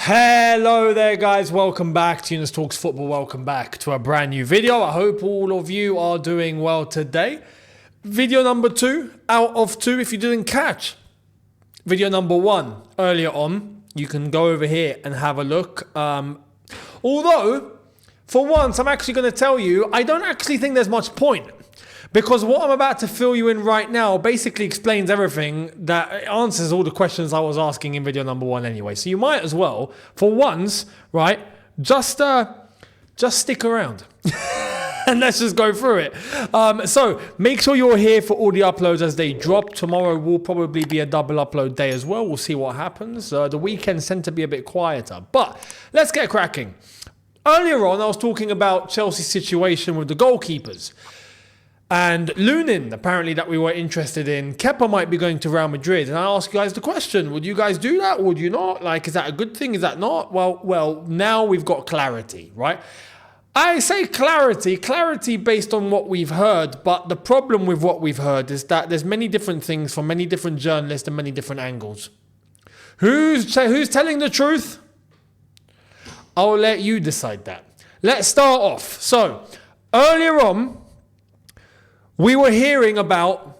Hello there guys, welcome back to Younes Talks Football, welcome back to a brand new video. I hope all of you are doing well today. Video number 2 out of 2 if you didn't catch. Video number 1 earlier on, you can go over here and have a look. Although, for once, I'm actually going to tell you, I don't actually think there's much point. Because what I'm about to fill you in right now basically explains everything that answers all the questions I was asking in video number 1 anyway. So you might as well, for once, right, just stick around. And let's just go through it. So make sure you're here for all the uploads as they drop. Tomorrow will probably be a double upload day as well. We'll see what happens. The weekends tend to be a bit quieter. But let's get cracking. Earlier on, I was talking about Chelsea's situation with the goalkeepers. And Lunin, apparently, that we were interested in. Kepa might be going to Real Madrid. And I ask you guys the question, would you guys do that? Would you not? Like, is that a good thing? Is that not? Well, now we've got clarity, right? I say clarity based on what we've heard. But the problem with what we've heard is that there's many different things from many different journalists and many different angles. Who's telling the truth? I'll let you decide that. Let's start off. So, earlier on, we were hearing about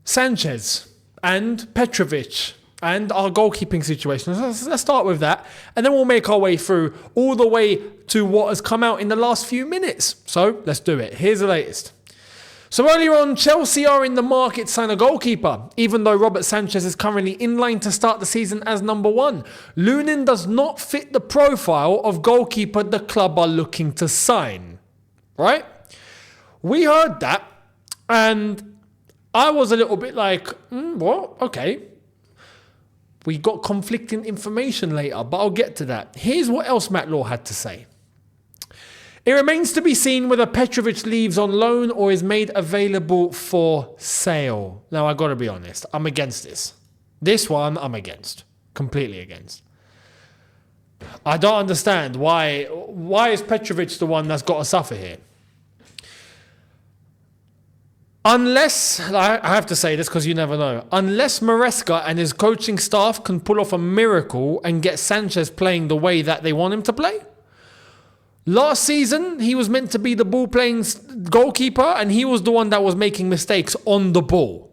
Sanchez and Petrovic and our goalkeeping situation. Let's start with that. And then we'll make our way through all the way to what has come out in the last few minutes. So let's do it. Here's the latest. So earlier on, Chelsea are in the market to sign a goalkeeper, even though Robert Sanchez is currently in line to start the season as number 1. Lunin does not fit the profile of goalkeeper the club are looking to sign. Right? We heard that, and I was a little bit like, what? Okay. We got conflicting information later, but I'll get to that. Here's what else Matt Law had to say. It remains to be seen whether Petrovic leaves on loan or is made available for sale. Now, I got to be honest. I'm against this. This one, I'm against. Completely against. I don't understand why is Petrovic the one that's got to suffer here? Unless, I have to say this because you never know, unless Maresca and his coaching staff can pull off a miracle and get Sanchez playing the way that they want him to play. Last season, he was meant to be the ball-playing goalkeeper and he was the one that was making mistakes on the ball,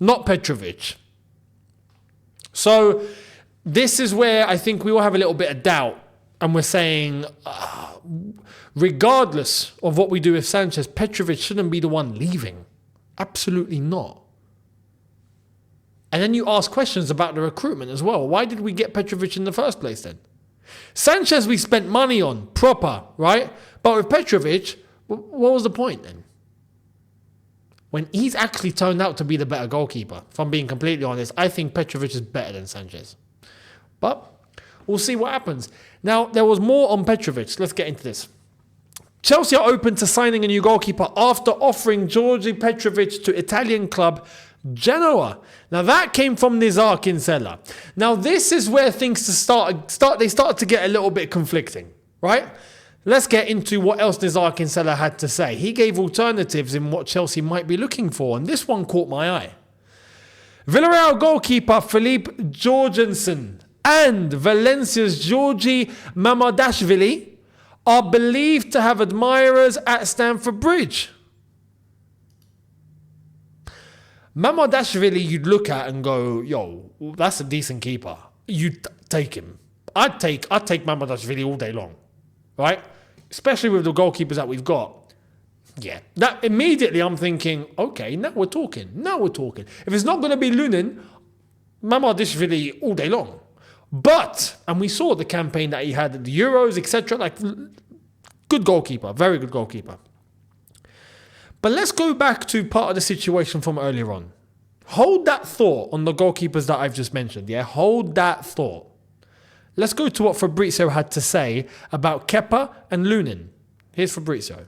not Petrovic. So this is where I think we all have a little bit of doubt and we're saying, regardless of what we do with Sanchez, Petrovic shouldn't be the one leaving. Absolutely not. And then you ask questions about the recruitment as well. Why did we get Petrovic in the first place then? Sanchez we spent money on, proper, right? But with Petrovic, what was the point then? When he's actually turned out to be the better goalkeeper. If I'm being completely honest, I think Petrovic is better than Sanchez. But we'll see what happens. Now, there was more on Petrovic. Let's get into this. Chelsea are open to signing a new goalkeeper after offering Georgi Petrovic to Italian club Genoa. Now that came from Nizar Kinsella. Now this is where things start to get a little bit conflicting, right? Let's get into what else Nizar Kinsella had to say. He gave alternatives in what Chelsea might be looking for, and this one caught my eye. Villarreal goalkeeper Philippe Jorgensen and Valencia's Georgi Mamardashvili are believed to have admirers at Stamford Bridge. Mamardashvili you'd look at and go, yo, that's a decent keeper. You'd take him. I'd take Mamardashvili all day long, right? Especially with the goalkeepers that we've got. Yeah, that immediately I'm thinking, okay, now we're talking. If it's not going to be Lunin, Mamardashvili all day long. But, and we saw the campaign that he had at the Euros, etc. Like, good goalkeeper, very good goalkeeper. But let's go back to part of the situation from earlier on. Hold that thought on the goalkeepers that I've just mentioned, yeah? Hold that thought. Let's go to what Fabrizio had to say about Kepa and Lunin. Here's Fabrizio.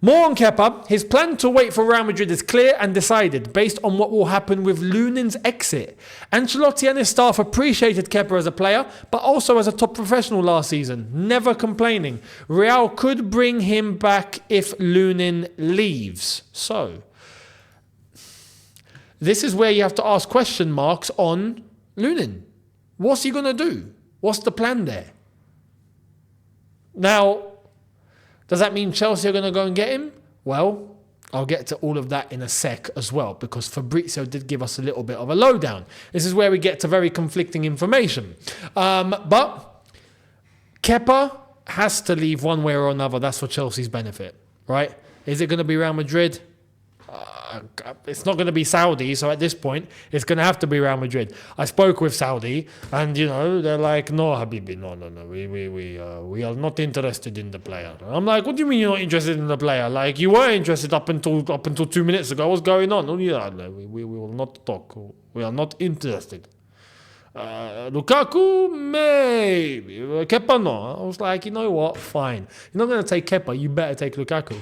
More on Kepa. His plan to wait for Real Madrid is clear and decided based on what will happen with Lunin's exit. Ancelotti and his staff appreciated Kepa as a player, but also as a top professional last season, never complaining. Real could bring him back if Lunin leaves. So, this is where you have to ask question marks on Lunin. What's he going to do? What's the plan there? Now, does that mean Chelsea are going to go and get him? Well, I'll get to all of that in a sec as well, because Fabrizio did give us a little bit of a lowdown. This is where we get to very conflicting information. But Kepa has to leave one way or another. That's for Chelsea's benefit, right? Is it going to be Real Madrid? It's not going to be Saudi, so at this point, it's going to have to be Real Madrid. I spoke with Saudi, and they're like, "No, Habibi, no, we are not interested in the player." I'm like, "What do you mean you're not interested in the player? Like, you were interested up until 2 minutes ago. What's going on?" "Oh, yeah, we will not talk. We are not interested." Lukaku, maybe. Kepa, no. I was like, you know what? Fine. You're not going to take Kepa. You better take Lukaku.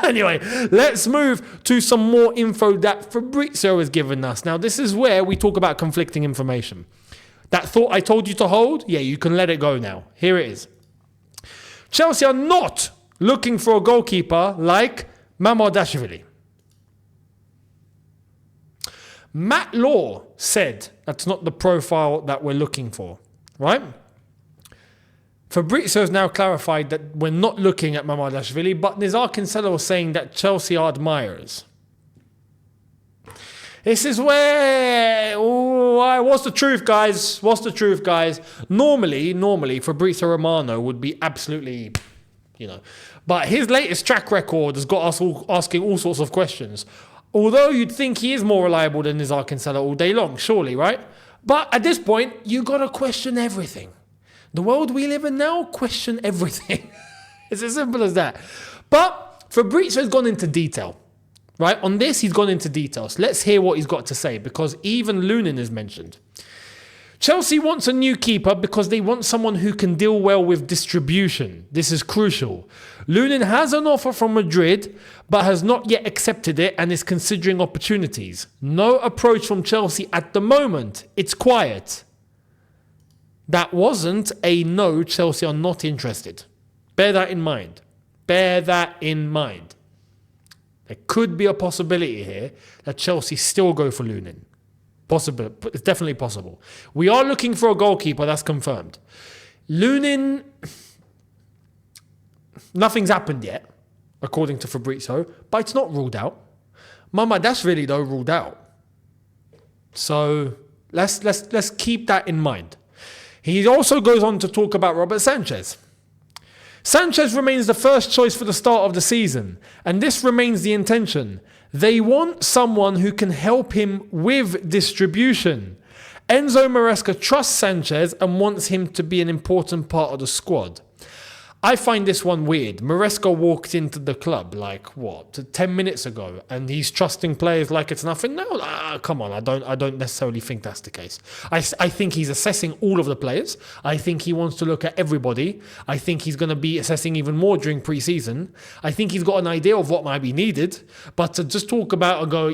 Anyway, let's move to some more info that Fabrizio has given us. Now, this is where we talk about conflicting information. That thought I told you to hold, yeah, you can let it go now. Here it is. Chelsea are not looking for a goalkeeper like Mamardashvili. Matt Law said that's not the profile that we're looking for, right? Fabrizio has now clarified that we're not looking at Mamardashvili, but Nizar Kinsella was saying that Chelsea are admirers. This is where... what's the truth, guys? What's the truth, guys? Normally, Fabrizio Romano would be absolutely, But his latest track record has got us all asking all sorts of questions. Although you'd think he is more reliable than Nizar Kinsella all day long, surely, right? But at this point, you got to question everything. The world we live in now, question everything. It's as simple as that. But Fabrizio's gone into detail, right? On this, he's gone into details. Let's hear what he's got to say, because even Lunin is mentioned. Chelsea wants a new keeper because they want someone who can deal well with distribution. This is crucial. Lunin has an offer from Madrid, but has not yet accepted it and is considering opportunities. No approach from Chelsea at the moment. It's quiet. That wasn't a no, Chelsea are not interested. Bear that in mind. Bear that in mind. There could be a possibility here that Chelsea still go for Lunin. Possible. It's definitely possible. We are looking for a goalkeeper, that's confirmed. Lunin, nothing's happened yet, according to Fabrizio, but it's not ruled out. Mamardashvili, though, ruled out. So let's keep that in mind. He also goes on to talk about Robert Sanchez. Sanchez remains the first choice for the start of the season, and this remains the intention. They want someone who can help him with distribution. Enzo Maresca trusts Sanchez and wants him to be an important part of the squad. I find this one weird. Maresca walked into the club 10 minutes ago, and he's trusting players like it's nothing. No, come on. I don't necessarily think that's the case. I think he's assessing all of the players. I think he wants to look at everybody. I think he's going to be assessing even more during pre-season. I think he's got an idea of what might be needed, but to just talk about and go,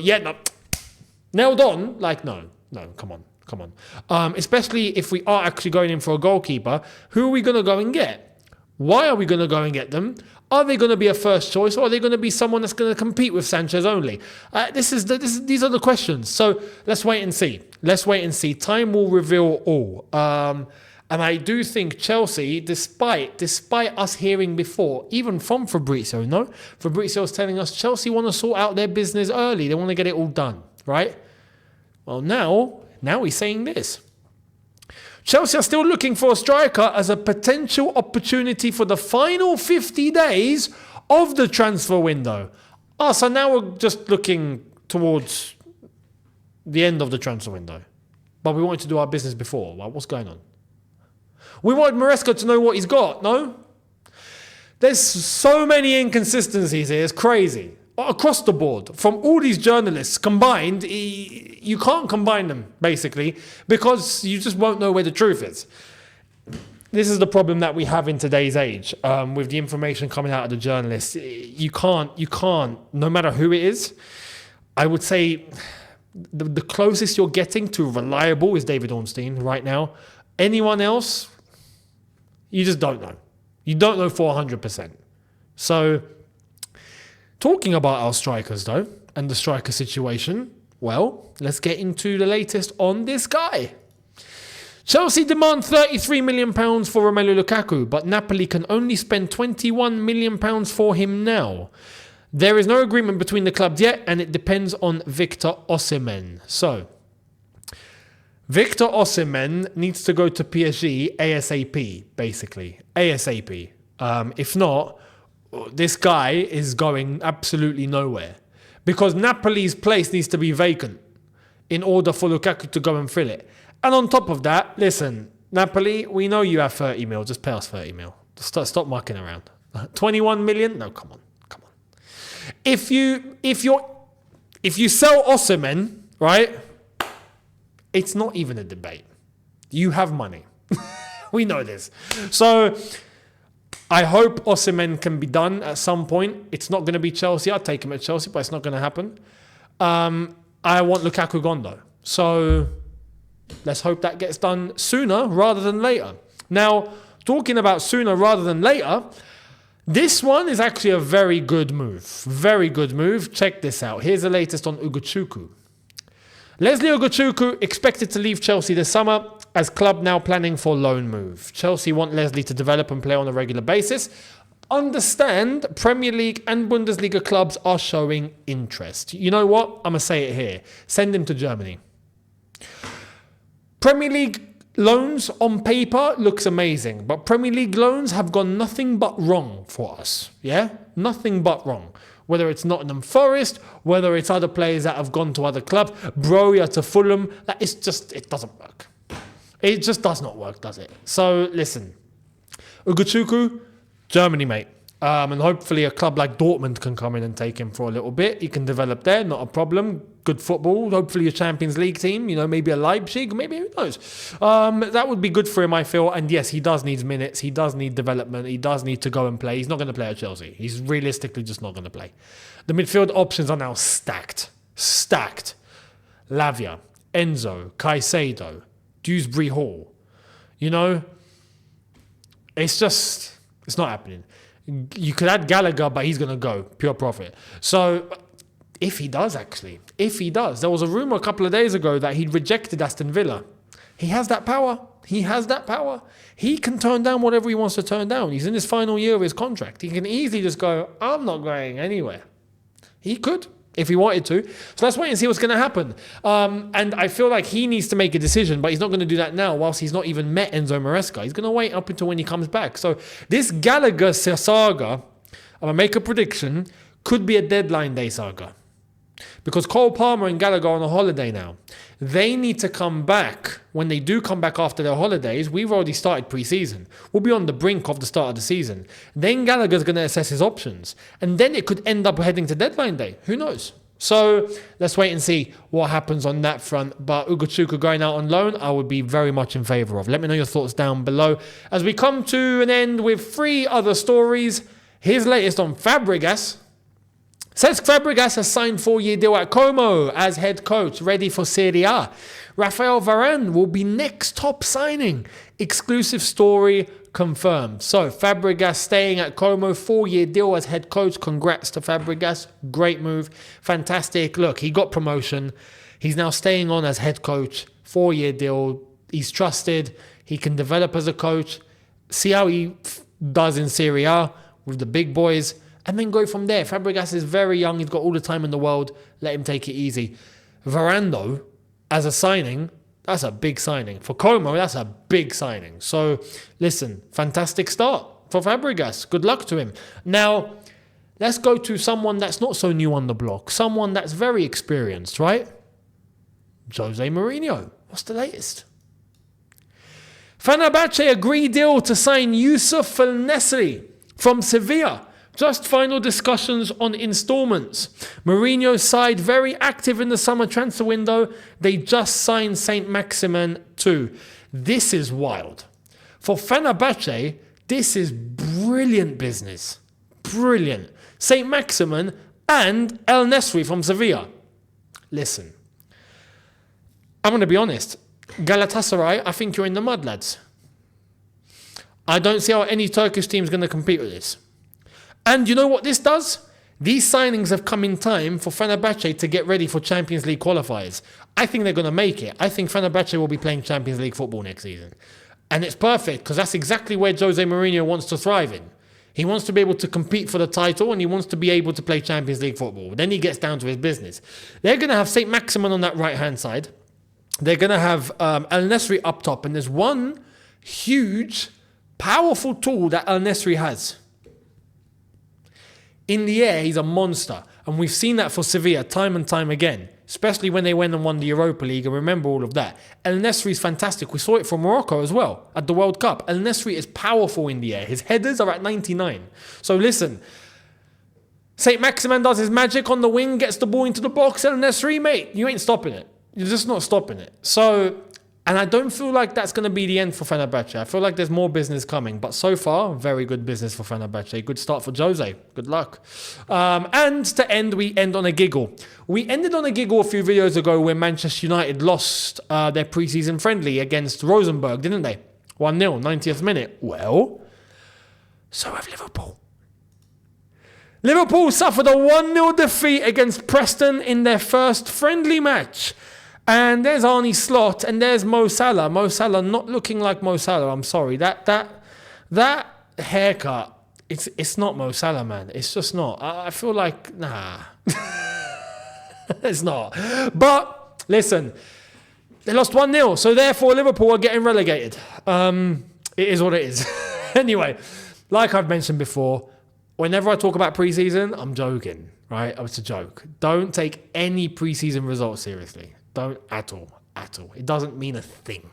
nailed on, no, come on. Especially if we are actually going in for a goalkeeper, who are we going to go and get? Why are we going to go and get them? Are they going to be a first choice, or are they going to be someone that's going to compete with Sanchez only? These are the questions. So let's wait and see. Time will reveal all. And I do think Chelsea, despite us hearing before, even from Fabrizio, Fabrizio was telling us Chelsea want to sort out their business early. They want to get it all done, right? Well, now he's saying this. Chelsea are still looking for a striker as a potential opportunity for the final 50 days of the transfer window. So now we're just looking towards the end of the transfer window. But we wanted to do our business before. What's going on? We wanted Maresca to know what he's got, no? There's so many inconsistencies here. It's crazy. Across the board, from all these journalists combined, you can't combine them, basically, because you just won't know where the truth is. This is the problem that we have in today's age, with the information coming out of the journalists. You can't, no matter who it is. I would say the closest you're getting to reliable is David Ornstein right now. Anyone else, you just don't know. You don't know for 100%. So... talking about our strikers, though, and the striker situation, well, let's get into the latest on this guy. Chelsea demand £33 million for Romelu Lukaku, but Napoli can only spend £21 million for him now. There is no agreement between the clubs yet, and it depends on Victor Osimhen. So, Victor Osimhen needs to go to PSG ASAP, basically. ASAP. If not, this guy is going absolutely nowhere. Because Napoli's place needs to be vacant in order for Lukaku to go and fill it. And on top of that, listen, Napoli, we know you have 30 mil. Just pay us 30 mil. Stop mucking around. 21 million? No, come on. If you sell Osimhen, right, it's not even a debate. You have money. We know this. So I hope Osimhen can be done at some point. It's not going to be Chelsea. I'll take him at Chelsea, but it's not going to happen. I want Lukaku gone though. So let's hope that gets done sooner rather than later. Now, talking about sooner rather than later, this one is actually a very good move. Very good move. Check this out. Here's the latest on Ugochukwu. Leslie Ugochukwu expected to leave Chelsea this summer, as club now planning for loan move. Chelsea want Leslie to develop and play on a regular basis. Understand, Premier League and Bundesliga clubs are showing interest. You know what? I'm going to say it here. Send him to Germany. Premier League loans on paper looks amazing, but Premier League loans have gone nothing but wrong for us. Yeah? Nothing but wrong. Whether it's Nottingham Forest, whether it's other players that have gone to other clubs, Broja to Fulham, it doesn't work. It just does not work, does it? So, listen. Ugochukwu, Germany, mate. And hopefully a club like Dortmund can come in and take him for a little bit. He can develop there, not a problem. Good football. Hopefully a Champions League team, maybe a Leipzig, maybe who knows. That would be good for him, I feel. And yes, he does need minutes. He does need development. He does need to go and play. He's not going to play at Chelsea. He's realistically just not going to play. The midfield options are now stacked. Lavia, Enzo, Caicedo, Dewsbury Hall. It's not happening. You could add Gallagher, but he's going to go. Pure profit. So, if he does. There was a rumour a couple of days ago that he'd rejected Aston Villa. He has that power. He can turn down whatever he wants to turn down. He's in his final year of his contract. He can easily just go, I'm not going anywhere. He could, if he wanted to. So let's wait and see what's going to happen. And I feel like he needs to make a decision, but he's not going to do that now whilst he's not even met Enzo Maresca. He's going to wait up until when he comes back. So this Gallagher saga, I'm going to make a prediction, could be a deadline day saga. Because Cole Palmer and Gallagher are on a holiday now. They need to come back. When they do come back after their holidays, we've already started pre-season. We'll be on the brink of the start of the season. Then Gallagher's going to assess his options. And then it could end up heading to deadline day. Who knows? So let's wait and see what happens on that front. But Ugochukwu going out on loan, I would be very much in favour of. Let me know your thoughts down below. As we come to an end with 3 other stories, here's latest on Fabregas. Cesc Fabregas has signed 4-year deal at Como as head coach, ready for Serie A. Rafael Varane will be next top signing. Exclusive story confirmed. So Fabregas staying at Como, 4-year deal as head coach. Congrats to Fabregas. Great move. Fantastic. Look, he got promotion. He's now staying on as head coach. 4-year deal. He's trusted. He can develop as a coach. See how he does in Serie A with the big boys. And then go from there. Fabregas is very young. He's got all the time in the world. Let him take it easy. Varane, though, as a signing, that's a big signing. For Como, that's a big signing. So, listen, fantastic start for Fabregas. Good luck to him. Now, let's go to someone that's not so new on the block. Someone that's very experienced, right? Jose Mourinho. What's the latest? Fenerbahce agree deal to sign Younes El-Nesyri from Sevilla. Just final discussions on installments. Mourinho's side very active in the summer transfer window. They just signed Saint-Maximin too. This is wild. For Fenerbahce, this is brilliant business. Brilliant. Saint-Maximin and El-Nesyri from Sevilla. Listen, I'm going to be honest. Galatasaray, I think you're in the mud, lads. I don't see how any Turkish team is going to compete with this. And you know what this does? These signings have come in time for Fenerbahce to get ready for Champions League qualifiers. I think they're going to make it. I think Fenerbahce will be playing Champions League football next season. And it's perfect because that's exactly where Jose Mourinho wants to thrive in. He wants to be able to compete for the title and he wants to be able to play Champions League football. Then he gets down to his business. They're going to have St. Maximin on that right-hand side. They're going to have El-Nesyri up top. And there's one huge, powerful tool that El-Nesyri has. In the air, he's a monster. And we've seen that for Sevilla time and time again, especially when they went and won the Europa League, and remember all of that. El-Nesyri is fantastic. We saw it from Morocco as well at the World Cup. El-Nesyri is powerful in the air. His headers are at 99. So listen, St. Maximin does his magic on the wing, gets the ball into the box. El-Nesyri, mate, you ain't stopping it. You're just not stopping it. So, and I don't feel like that's going to be the end for Fenerbahce. I feel like there's more business coming. But so far, very good business for Fenerbahce. Good start for Jose. Good luck. And to end, we end on a giggle. We ended on a giggle a few videos ago when Manchester United lost their pre-season friendly against Rosenborg, didn't they? 1-0, 90th minute. Well, so have Liverpool. Liverpool suffered a 1-0 defeat against Preston in their first friendly match. And there's Arne Slot and there's Mo Salah. Mo Salah not looking like Mo Salah. I'm sorry. That haircut, it's not Mo Salah, man. It's just not. I feel like, nah. It's not. But, listen, they lost 1-0. So, therefore, Liverpool are getting relegated. It is what it is. Anyway, like I've mentioned before, whenever I talk about preseason, I'm joking, right? It's a joke. Don't take any preseason results seriously. Don't at all. It doesn't mean a thing.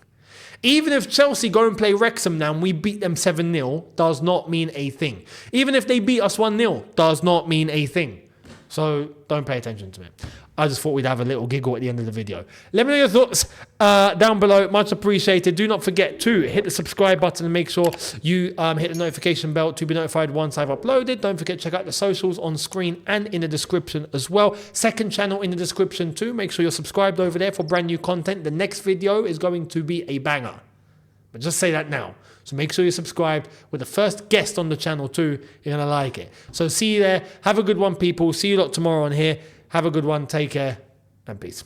Even if Chelsea go and play Wrexham now and we beat them 7-0, does not mean a thing. Even if they beat us 1-0, does not mean a thing. So don't pay attention to it. I just thought we'd have a little giggle at the end of the video. Let me know your thoughts down below. Much appreciated. Do not forget to hit the subscribe button and make sure you hit the notification bell to be notified once I've uploaded. Don't forget to check out the socials on screen and in the description as well. Second channel in the description too. Make sure you're subscribed over there for brand new content. The next video is going to be a banger. But just say that now. So make sure you're subscribed with the first guest on the channel too. You're going to like it. So see you there. Have a good one, people. See you lot tomorrow on here. Have a good one. Take care and peace.